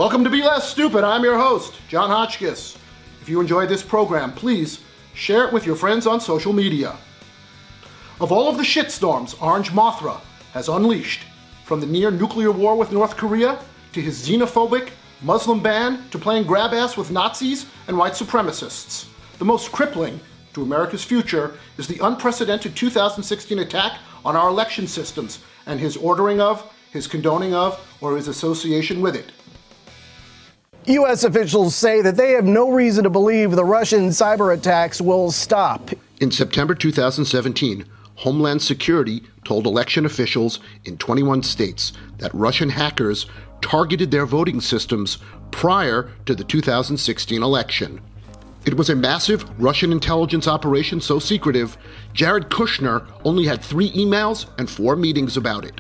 Welcome to Be Less Stupid. I'm your host, John Hotchkiss. If you enjoyed this program, please share it with your friends on social media. Of all of the shitstorms Orange Mothra has unleashed, from the near-nuclear war with North Korea, to his xenophobic Muslim ban, to playing grab-ass with Nazis and white supremacists, the most crippling to America's future is the unprecedented 2016 attack on our election systems and his ordering of, his condoning of, or his association with it. U.S. officials say that they have no reason to believe the Russian cyber attacks will stop. In September 2017, Homeland Security told election officials in 21 states that Russian hackers targeted their voting systems prior to the 2016 election. It was a massive Russian intelligence operation so secretive, Jared Kushner only had 3 emails and 4 meetings about it.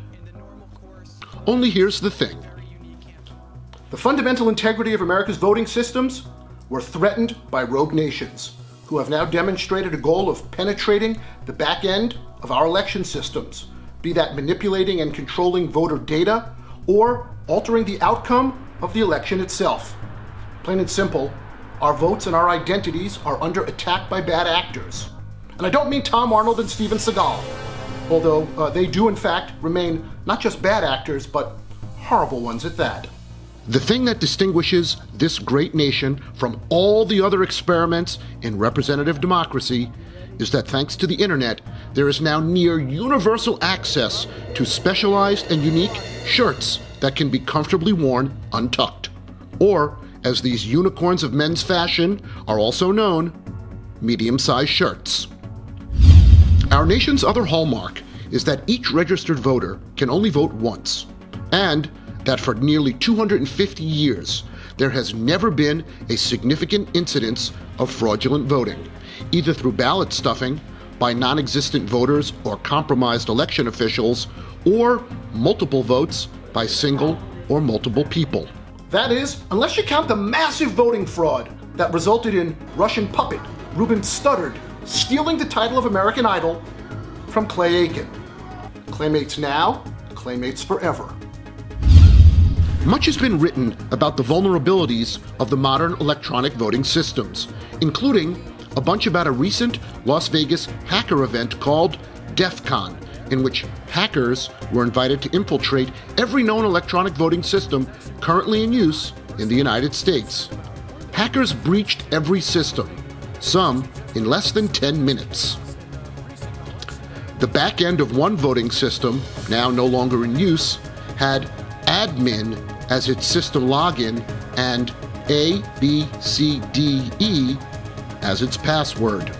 Only here's the thing. The fundamental integrity of America's voting systems were threatened by rogue nations, who have now demonstrated a goal of penetrating the back end of our election systems, be that manipulating and controlling voter data or altering the outcome of the election itself. Plain and simple, our votes and our identities are under attack by bad actors. And I don't mean Tom Arnold and Steven Seagal, although they do in fact remain not just bad actors, but horrible ones at that. The thing that distinguishes this great nation from all the other experiments in representative democracy is that thanks to the internet, there is now near universal access to specialized and unique shirts that can be comfortably worn untucked. Or, as these unicorns of men's fashion are also known, medium-sized shirts. Our nation's other hallmark is that each registered voter can only vote once, and that for nearly 250 years, there has never been a significant incidence of fraudulent voting, either through ballot stuffing by non-existent voters or compromised election officials, or multiple votes by single or multiple people. That is, unless you count the massive voting fraud that resulted in Russian puppet Ruben Studdard stealing the title of American Idol from Clay Aiken. Claymates now, Claymates forever. Much has been written about the vulnerabilities of the modern electronic voting systems, including a bunch about a recent Las Vegas hacker event called DEF CON, in which hackers were invited to infiltrate every known electronic voting system currently in use in the United States. Hackers breached every system, some in less than 10 minutes. The back end of one voting system, now no longer in use, had admin as its system login and ABCDE as its password.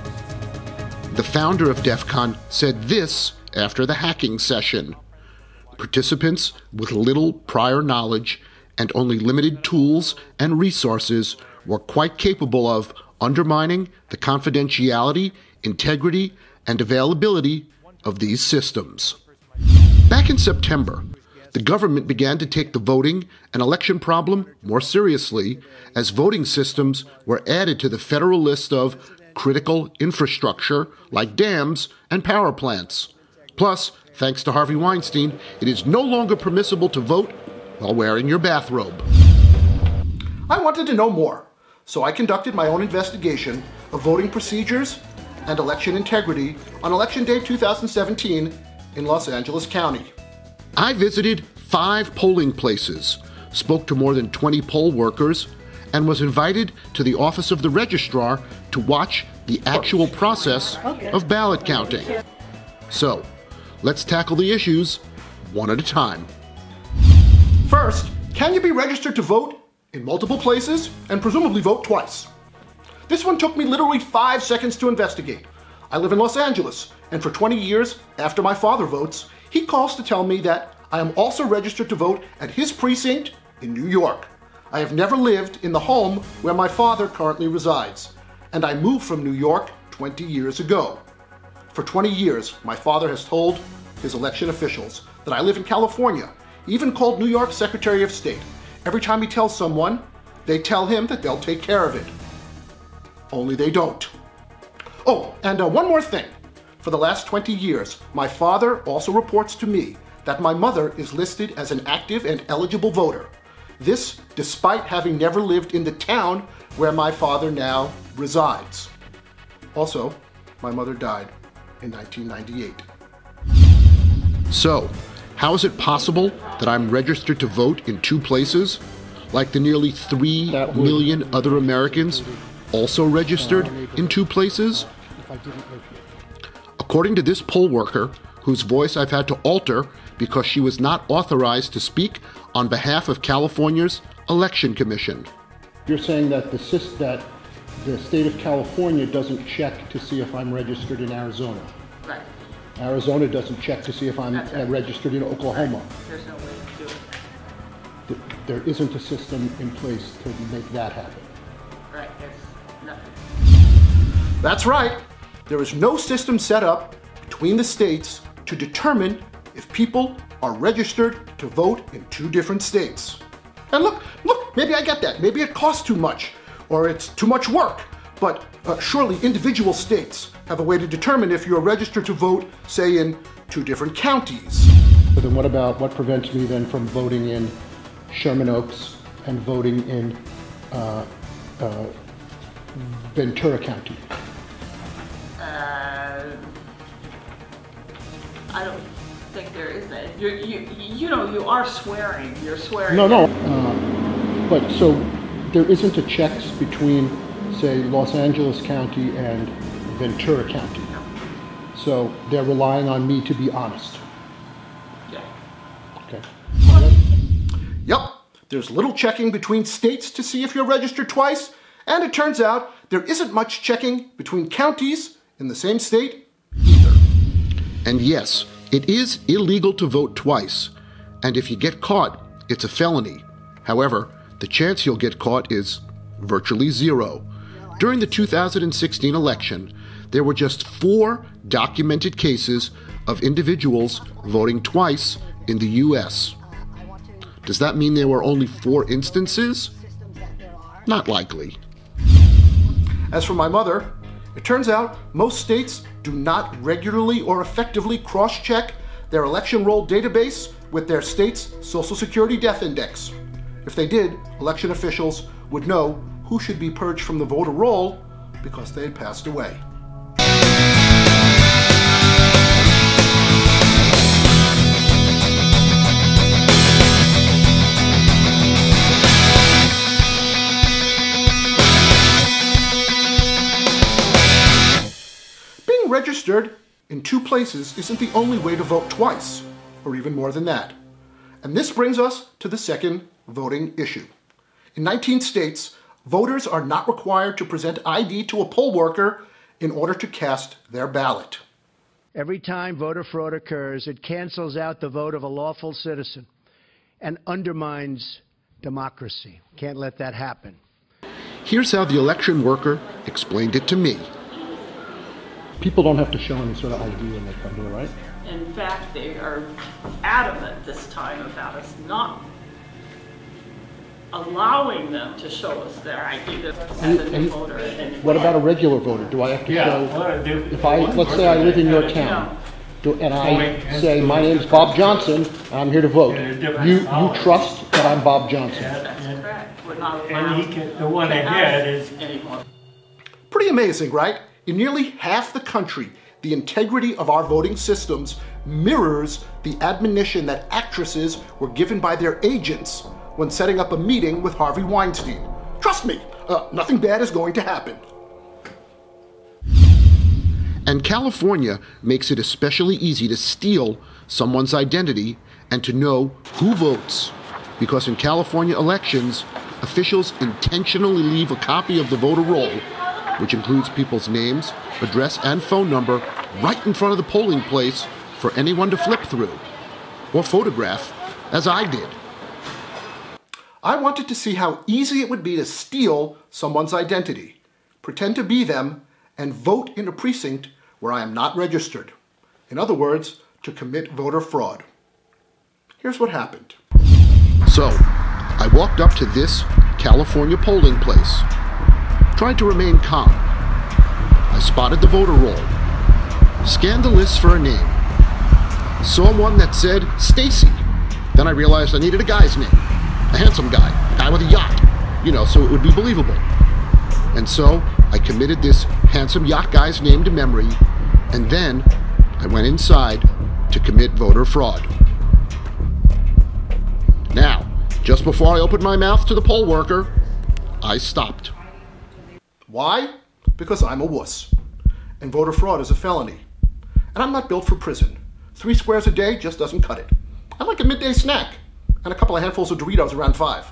The founder of DEF CON said this after the hacking session: participants with little prior knowledge and only limited tools and resources were quite capable of undermining the confidentiality, integrity, and availability of these systems. Back in September, the government began to take the voting and election problem more seriously as voting systems were added to the federal list of critical infrastructure like dams and power plants. Plus, thanks to Harvey Weinstein, it is no longer permissible to vote while wearing your bathrobe. I wanted to know more, so I conducted my own investigation of voting procedures and election integrity on Election Day 2017 in Los Angeles County. I visited 5 polling places, spoke to more than 20 poll workers, and was invited to the office of the registrar to watch the actual process of ballot counting. So, let's tackle the issues one at a time. First, can you be registered to vote in multiple places and presumably vote twice? This one took me literally 5 seconds to investigate. I live in Los Angeles, and for 20 years after my father votes, he calls to tell me that I am also registered to vote at his precinct in New York. I have never lived in the home where my father currently resides, and I moved from New York 20 years ago. For 20 years, my father has told his election officials that I live in California, even called New York Secretary of State. Every time he tells someone, they tell him that they'll take care of it. Only they don't. Oh, and one more thing. For the last 20 years, my father also reports to me that my mother is listed as an active and eligible voter. This despite having never lived in the town where my father now resides. Also, my mother died in 1998. So, how is it possible that I'm registered to vote in two places, like the nearly 3 million other Americans also registered in two places? According to this poll worker, whose voice I've had to alter because she was not authorized to speak on behalf of California's Election Commission. You're saying that the state of California doesn't check to see if I'm registered in Arizona. Right. Arizona doesn't check to see if I'm That's right. registered in Oklahoma. Right. There's no way to do it. There isn't a system in place to make that happen. Right, there's nothing. That's right. There is no system set up between the states to determine if people are registered to vote in two different states. And look, maybe I get that. Maybe it costs too much, or it's too much work. But surely individual states have a way to determine if you're registered to vote, say, in two different counties. But then what prevents me then from voting in Sherman Oaks and voting in Ventura County? I don't think there is that. You are swearing. You're swearing. No. But so there isn't a checks between, say, Los Angeles County and Ventura County. No. So they're relying on me to be honest. Yeah. Okay. Yep, there's little checking between states to see if you're registered twice, and it turns out there isn't much checking between counties in the same state either. And yes, it is illegal to vote twice, and if you get caught, it's a felony. However, the chance you'll get caught is virtually zero. During the 2016 election, there were just 4 documented cases of individuals voting twice in the U.S. Does that mean there were only 4 instances? Not likely. As for my mother, it turns out most states do not regularly or effectively cross-check their election roll database with their state's Social Security Death Index. If they did, election officials would know who should be purged from the voter roll because they had passed away. Being registered in two places isn't the only way to vote twice, or even more than that. And this brings us to the second voting issue. In 19 states, voters are not required to present ID to a poll worker in order to cast their ballot. Every time voter fraud occurs, it cancels out the vote of a lawful citizen and undermines democracy. Can't let that happen. Here's how the election worker explained it to me. People don't have to show any sort of ID when they come here, right? In fact, they are adamant this time about us not allowing them to show us their ID as a new voter. What about a regular voter? Do I have to show, if let's say I live in your town, and I say, my name's Bob Johnson, I'm here to vote. You trust that I'm Bob Johnson? That's correct. We're not allowed And the one ahead is anymore. Pretty amazing, right? In nearly half the country, the integrity of our voting systems mirrors the admonition that actresses were given by their agents when setting up a meeting with Harvey Weinstein. Trust me, nothing bad is going to happen. And California makes it especially easy to steal someone's identity and to know who votes, because in California elections, officials intentionally leave a copy of the voter roll, which includes people's names, address, and phone number, right in front of the polling place for anyone to flip through or photograph, as I did. I wanted to see how easy it would be to steal someone's identity, pretend to be them, and vote in a precinct where I am not registered. In other words, to commit voter fraud. Here's what happened. So, I walked up to this California polling place, tried to remain calm. I spotted the voter roll, scanned the list for a name, saw one that said Stacy. Then I realized I needed a guy's name. a handsome guy with a yacht, you know, so it would be believable. And so I committed this handsome yacht guy's name to memory, and then I went inside to commit voter fraud. Now, just before I opened my mouth to the poll worker, I stopped. Why? Because I'm a wuss. And voter fraud is a felony. And I'm not built for prison. 3 squares a day just doesn't cut it. I like a midday snack and a couple of handfuls of Doritos around 5.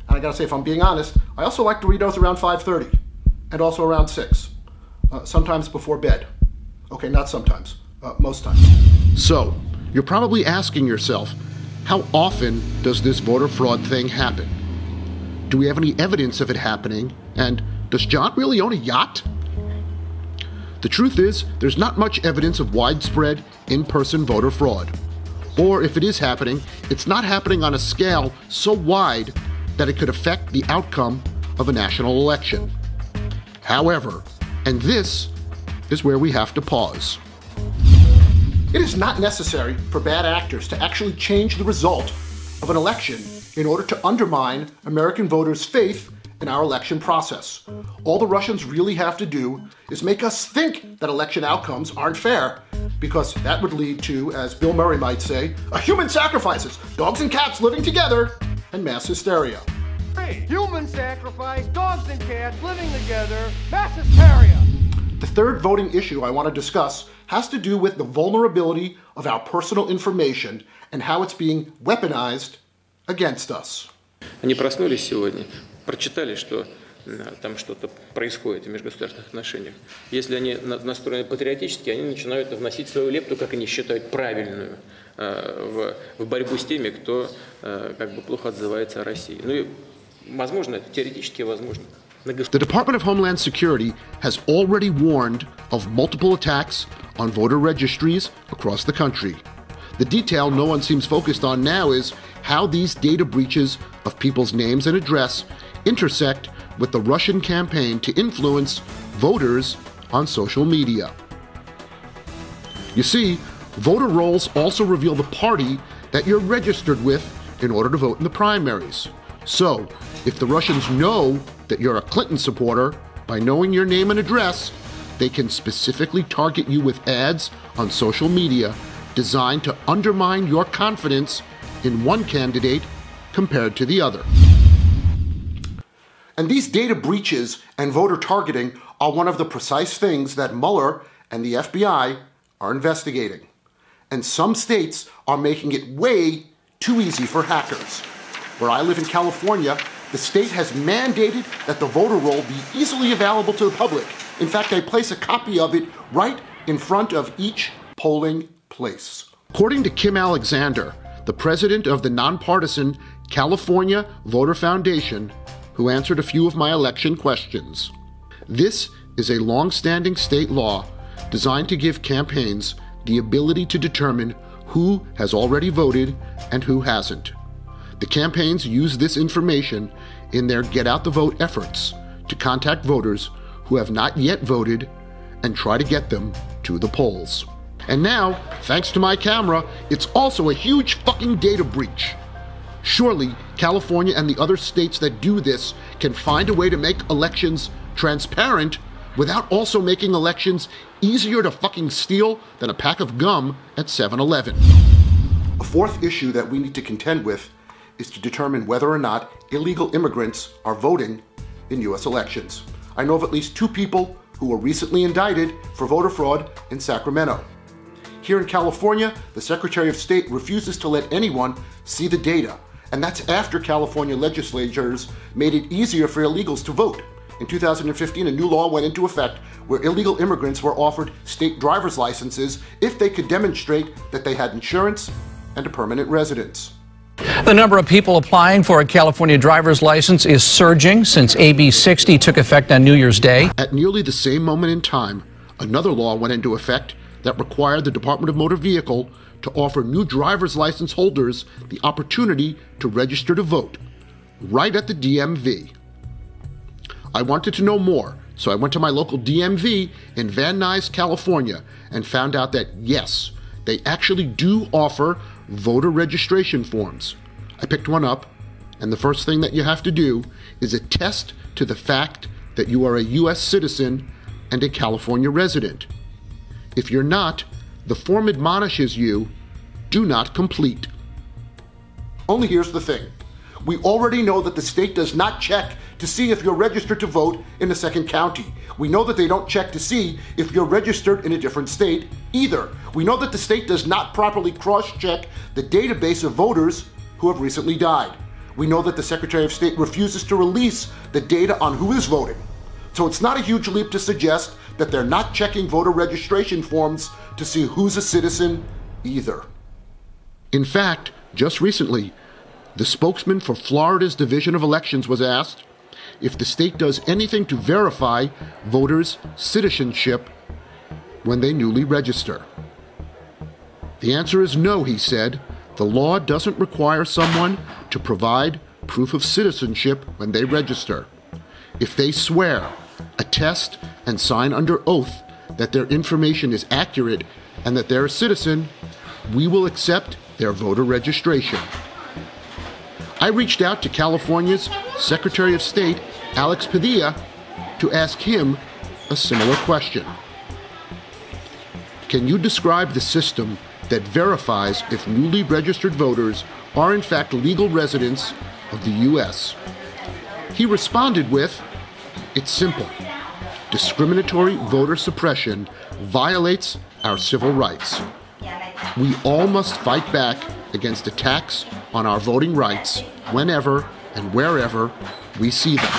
And I gotta say, if I'm being honest, I also like Doritos around 5:30 and also around 6. Sometimes before bed. Okay, not sometimes. Most times. So, you're probably asking yourself, how often does this voter fraud thing happen? Do we have any evidence of it happening? And does John really own a yacht? The truth is, there's not much evidence of widespread in-person voter fraud. Or if it is happening, it's not happening on a scale so wide that it could affect the outcome of a national election. However, and this is where we have to pause. It is not necessary for bad actors to actually change the result of an election in order to undermine American voters' faith in our election process. All the Russians really have to do is make us think that election outcomes aren't fair, because that would lead to, as Bill Murray might say, a human sacrifices, dogs and cats living together, and mass hysteria. Human sacrifice, dogs and cats living together, mass hysteria. The third voting issue I want to discuss has to do with the vulnerability of our personal information and how it's being weaponized against us. Они проснулись сегодня, прочитали, что там что-то происходит в межгосударственных отношениях. Если они настроены патриотически, они начинают вносить свою лепту, как они считают правильную, в борьбу с теми, кто как бы плохо отзывается о России. Ну и возможно, это теоретически возможно. The Department of Homeland Security has already warned of multiple attacks on voter registries across the country. The detail no one seems focused on now is how these data breaches of people's names and address intersect with the Russian campaign to influence voters on social media. You see, voter rolls also reveal the party that you're registered with in order to vote in the primaries. So, if the Russians know that you're a Clinton supporter, by knowing your name and address, they can specifically target you with ads on social media designed to undermine your confidence in one candidate compared to the other. And these data breaches and voter targeting are one of the precise things that Mueller and the FBI are investigating. And some states are making it way too easy for hackers. Where I live in California, the state has mandated that the voter roll be easily available to the public. In fact, they place a copy of it right in front of each polling place. According to Kim Alexander, the president of the nonpartisan California Voter Foundation, who answered a few of my election questions, this is a long-standing state law designed to give campaigns the ability to determine who has already voted and who hasn't. The campaigns use this information in their Get Out the Vote efforts to contact voters who have not yet voted and try to get them to the polls. And now, thanks to my camera, it's also a huge fucking data breach. Surely, California and the other states that do this can find a way to make elections transparent without also making elections easier to fucking steal than a pack of gum at 7-Eleven. A fourth issue that we need to contend with is to determine whether or not illegal immigrants are voting in U.S. elections. I know of at least 2 people who were recently indicted for voter fraud in Sacramento. Here in California, the Secretary of State refuses to let anyone see the data, and that's after California legislatures made it easier for illegals to vote. In 2015, a new law went into effect where illegal immigrants were offered state driver's licenses if they could demonstrate that they had insurance and a permanent residence. The number of people applying for a California driver's license is surging since AB 60 took effect on New Year's Day. At nearly the same moment in time, another law went into effect that required the Department of Motor Vehicle to offer new driver's license holders the opportunity to register to vote, right at the DMV. I wanted to know more, so I went to my local DMV in Van Nuys, California, and found out that yes, they actually do offer voter registration forms. I picked one up, And the first thing that you have to do is attest to the fact that you are a U.S. citizen and a California resident. If you're not, the form admonishes you, do not complete. Only here's the thing. We already know that the state does not check to see if you're registered to vote in a second county. We know that they don't check to see if you're registered in a different state either. We know that the state does not properly cross-check the database of voters who have recently died. We know that the Secretary of State refuses to release the data on who is voting. So it's not a huge leap to suggest that they're not checking voter registration forms to see who's a citizen either. In fact, just recently, the spokesman for Florida's Division of Elections was asked if the state does anything to verify voters' citizenship when they newly register. The answer is no, he said. The law doesn't require someone to provide proof of citizenship when they register. If they swear, attest, and sign under oath that their information is accurate and that they're a citizen, we will accept their voter registration. I reached out to California's Secretary of State, Alex Padilla, to ask him a similar question. Can you describe the system that verifies if newly registered voters are in fact legal residents of the U.S.? He responded with, it's simple. Discriminatory voter suppression violates our civil rights. We all must fight back against attacks on our voting rights whenever and wherever we see them.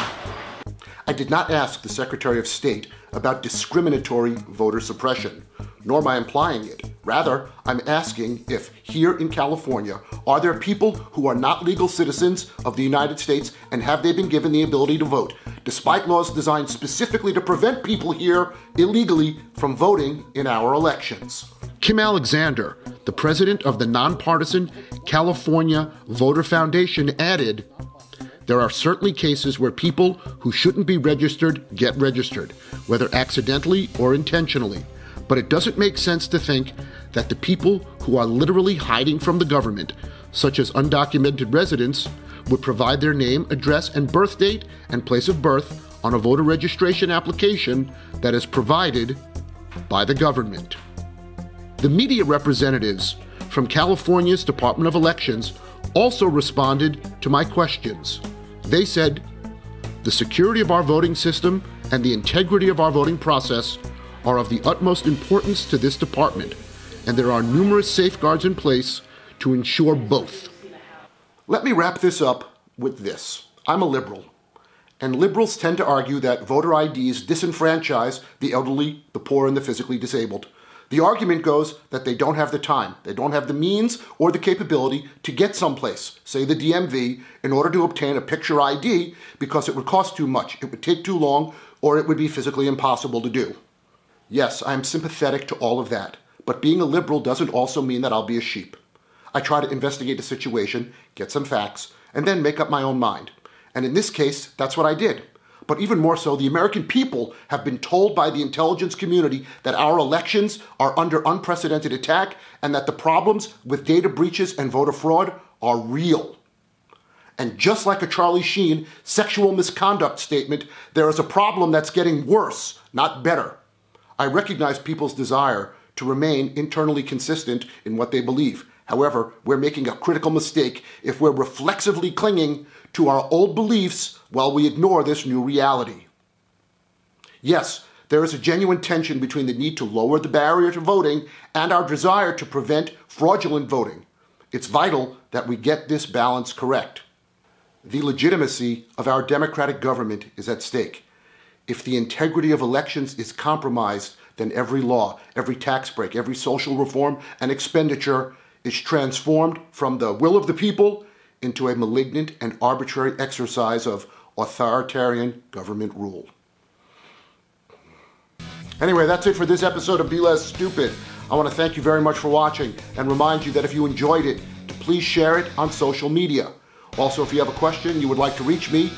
I did not ask the Secretary of State about discriminatory voter suppression, nor am I implying it. Rather, I'm asking if here in California, are there people who are not legal citizens of the United States and have they been given the ability to vote, despite laws designed specifically to prevent people here illegally from voting in our elections? Kim Alexander, the president of the nonpartisan California Voter Foundation, added, there are certainly cases where people who shouldn't be registered get registered, whether accidentally or intentionally. But it doesn't make sense to think that the people who are literally hiding from the government, such as undocumented residents, would provide their name, address, and birth date and place of birth on a voter registration application that is provided by the government. The media representatives from California's Department of Elections also responded to my questions. They said, the security of our voting system and the integrity of our voting process are of the utmost importance to this department, and there are numerous safeguards in place to ensure both. Let me wrap this up with this. I'm a liberal, and liberals tend to argue that voter IDs disenfranchise the elderly, the poor, and the physically disabled. The argument goes that they don't have the time, they don't have the means or the capability to get someplace, say the DMV, in order to obtain a picture ID because it would cost too much, it would take too long, or it would be physically impossible to do. Yes, I am sympathetic to all of that, but being a liberal doesn't also mean that I'll be a sheep. I try to investigate the situation, get some facts, and then make up my own mind. And in this case, that's what I did. But even more so, the American people have been told by the intelligence community that our elections are under unprecedented attack and that the problems with data breaches and voter fraud are real. And just like a Charlie Sheen sexual misconduct statement, there is a problem that's getting worse, not better. I recognize people's desire to remain internally consistent in what they believe. However, we're making a critical mistake if we're reflexively clinging to our old beliefs while we ignore this new reality. Yes, there is a genuine tension between the need to lower the barrier to voting and our desire to prevent fraudulent voting. It's vital that we get this balance correct. The legitimacy of our democratic government is at stake. If the integrity of elections is compromised, then every law, every tax break, every social reform and expenditure is transformed from the will of the people into a malignant and arbitrary exercise of authoritarian government rule. Anyway, that's it for this episode of Be Less Stupid. I want to thank you very much for watching and remind you that if you enjoyed it, to please share it on social media. Also, if you have a question you would like to reach me,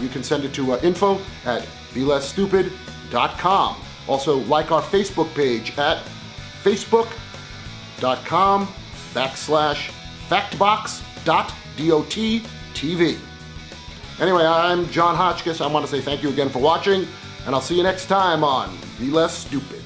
you can send it to info@belessstupid.com. Also, like our Facebook page at facebook.com/factbox.dot TV. Anyway, I'm John Hotchkiss. I want to say thank you again for watching, and I'll see you next time on Be Less Stupid.